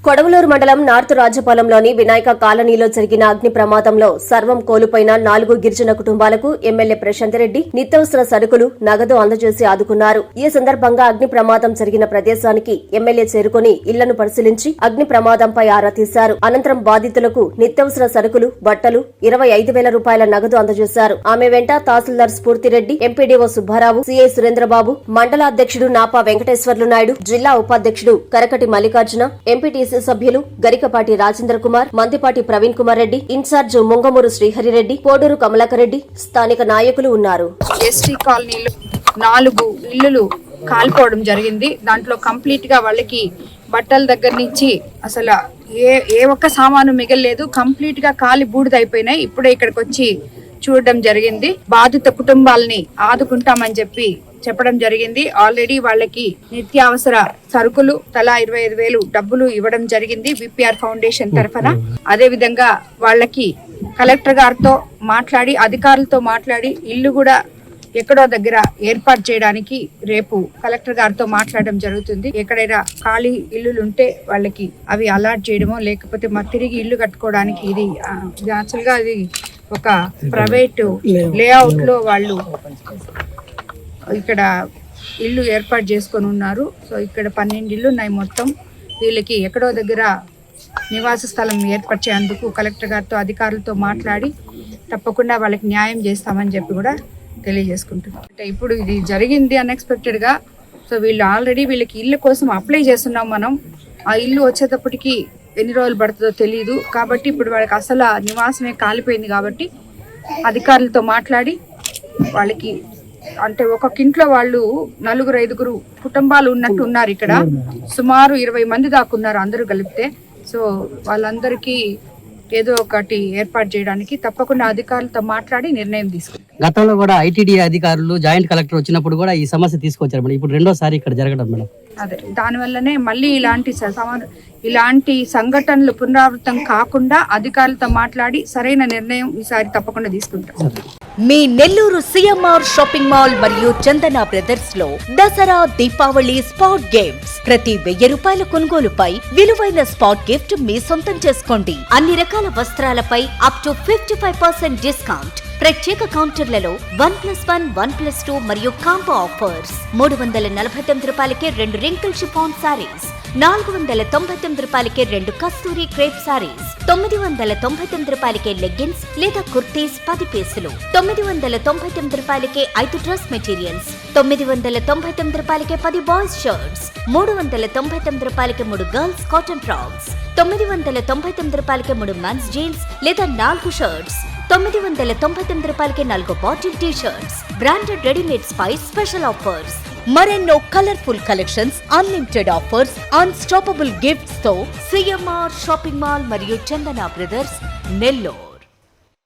కొడవలూరు మండలం నార్త్ రాజపాలెంలోని వినాయక కాలనీలో జరిగిన అగ్ని ప్రమాదంలో సర్వం కోల్పోయిన 4 గిరిజన కుటుంబాలకు ఎమ్మెల్యే ప్రశాంత్ రెడ్డి నిత్యావసర సరుకులు నగదు అందజేసి ఆదుకున్నారు. ఈ సందర్భంగా అగ్ని ప్రమాదం జరిగిన ప్రదేశానికి ఎమ్మెల్యే చేరుకుని ఇళ్లను పరిశీలించి అగ్ని ప్రమాదంపై ఆరా తీశారు. అనంతరం బాధితులకు నిత్యావసర సరుకులు, బట్టలు, 25,000 రూపాయల నగదు అందజేశారు. ఆమె వెంట తహసీల్దార్ స్ఫూర్తిరెడ్డి, ఎంపీడీఓ సుబ్బారావు, సీఐ సురేంద్రబాబు, మండల అధ్యక్షుడు నాపా వెంకటేశ్వర్లు నాయుడు, జిల్లా ఉపాధ్యక్షుడు కరకటి మల్లికార్జున, ఎంపీటీసీ సభ్యులు గరికపాటి రాజేంద్ర కుమార్, మందిపాటి ప్రవీణ్ కుమార్ రెడ్డి, ఇన్ఛార్జ్ ముంగమూరు శ్రీహరిరెడ్డి, కోడూరు కమలాకర్ రెడ్డి, స్థానిక నాయకులు ఉన్నారు. ఎస్టీ కాలనీలో 4 ఇళ్లు కాలిపోవడం జరిగింది. దాంట్లో కంప్లీట్ గా వాళ్ళకి బట్టల దగ్గర నుంచి అసలు ఏ ఒక్క సామాను మిగలలేదు. కంప్లీట్ గా కాలి బూడిదైపోయినాయి. ఇప్పుడే ఇక్కడికి వచ్చి చూడడం జరిగింది. బాధిత కుటుంబాలని ఆదుకుంటామని చెప్పడం జరిగింది. ఆల్రెడీ వాళ్ళకి నిత్యావసర సరుకులు తలా 25,000 డబ్బులు ఇవ్వడం జరిగింది విపిఆర్ ఫౌండేషన్ తరఫున. అదే విధంగా వాళ్ళకి కలెక్టర్ గారితో మాట్లాడి, అధికారులతో మాట్లాడి ఇల్లు కూడా ఎక్కడో దగ్గర ఏర్పాటు చేయడానికి రేపు కలెక్టర్ గారితో మాట్లాడడం జరుగుతుంది. ఎక్కడైనా ఖాళీ ఇల్లులు ఉంటే వాళ్ళకి అవి అలాట్ చేయడమో, లేకపోతే తిరిగి ఇల్లు కట్టుకోవడానికి ఇది యాక్చువల్గా అది ఒక ప్రైవేట్ లేఅవుట్ లో వాళ్ళు ఇక్కడ ఇల్లు ఏర్పాటు చేసుకొని ఉన్నారు. సో ఇక్కడ 12 ఇల్లు ఉన్నాయి మొత్తం. వీళ్ళకి ఎక్కడో దగ్గర నివాస స్థలం ఏర్పరిచేందుకు కలెక్టర్ గారితో అధికారులతో మాట్లాడి తప్పకుండా వాళ్ళకి న్యాయం చేస్తామని చెప్పి కూడా తెలియజేసుకుంటున్నాం. అంటే ఇప్పుడు ఇది జరిగింది అన్ఎక్స్పెక్టెడ్ గా. సో వీళ్ళకి ఇల్లు కోసం అప్లై చేస్తున్నాం మనం. ఆ ఇల్లు వచ్చేటప్పటికి ఎన్ని రోజులు పడుతుందో తెలియదు. కాబట్టి ఇప్పుడు వాళ్ళకి అసలు నివాసమే కాలిపోయింది. కాబట్టి అధికారులతో మాట్లాడి వాళ్ళకి, అంటే ఒక్కొక్క ఇంట్లో వాళ్ళు 4-5 కుటుంబాలు ఉన్నట్టు ఉన్నారు. ఇక్కడ సుమారు 20 మంది దాకా ఉన్నారు అందరూ కలిపితే. సో వాళ్ళందరికీ ఏదో ఒకటి ఏర్పాటు చేయడానికి తప్పకుండా అధికారులతో మాట్లాడి నిర్ణయం తీసుకుంటారు. గతంలో కూడా ఐటీడీ అధికారులు, జాయింట్ కలెక్టర్ వచ్చినప్పుడు కూడా ఈ సమస్య తీసుకొచ్చారు మేడం. ఇప్పుడు రెండోసారి ఇక్కడ జరగడం మేడం. అదే దానివల్లనే మళ్ళీ ఇలాంటి సంఘటనలు పునరావృతం కాకుండా అధికారులతో మాట్లాడి సరైన నిర్ణయం ఈసారి తప్పకుండా తీసుకుంటాం. మీ నెల్లూరు సిఎంఆర్ షాపింగ్ మాల్ మరియు చందన బ్రదర్స్ లో దసరా దీపావళి స్పాట్ గేమ్స్. ప్రతి 1000 రూపాయల కొనుగోలుపై విలువైన స్పాట్ గిఫ్ట్ మీ సొంతం చేసుకోండి. అన్ని రకాల వస్త్రాలపై అప్ టు 55% డిస్కౌంట్. ప్రత్యేక కౌంటర్లలో 1+1, 1+2 మరియు కాంబో ఆఫర్స్. 349 రూపాయలకే 2 రింకిల్ షిఫాన్ సారీస్, 499 రూపాయలకే 2 కస్తూరి క్రేప్ సారీస్, 999 రూపాయలకే లెగ్గిన్స్ లేదా కుర్తీస్ 10 పీసులు, 999 రూపాయలకే 5 డ్రెస్ మెటీరియల్స్, 999 రూపాయలకే 10 బాయ్స్ షర్ట్స్, 399 రూపాయలకే 3 గర్ల్స్ కాటన్ ఫ్రాక్స్, 999 రూపాయలకే 3 మెన్స్ జీన్స్ లేదా 4 షర్ట్స్, 999 రూపాయలకే 4 bottle T shirts. Branded readymades పై స్పెషల్ ఆఫర్స్. మరెన్నో colourful collections, unlimited offers, unstoppable gifts తో సిఎంఆర్ షాపింగ్ మాల్ మరియు చందన బ్రదర్స్ నెల్లూరు.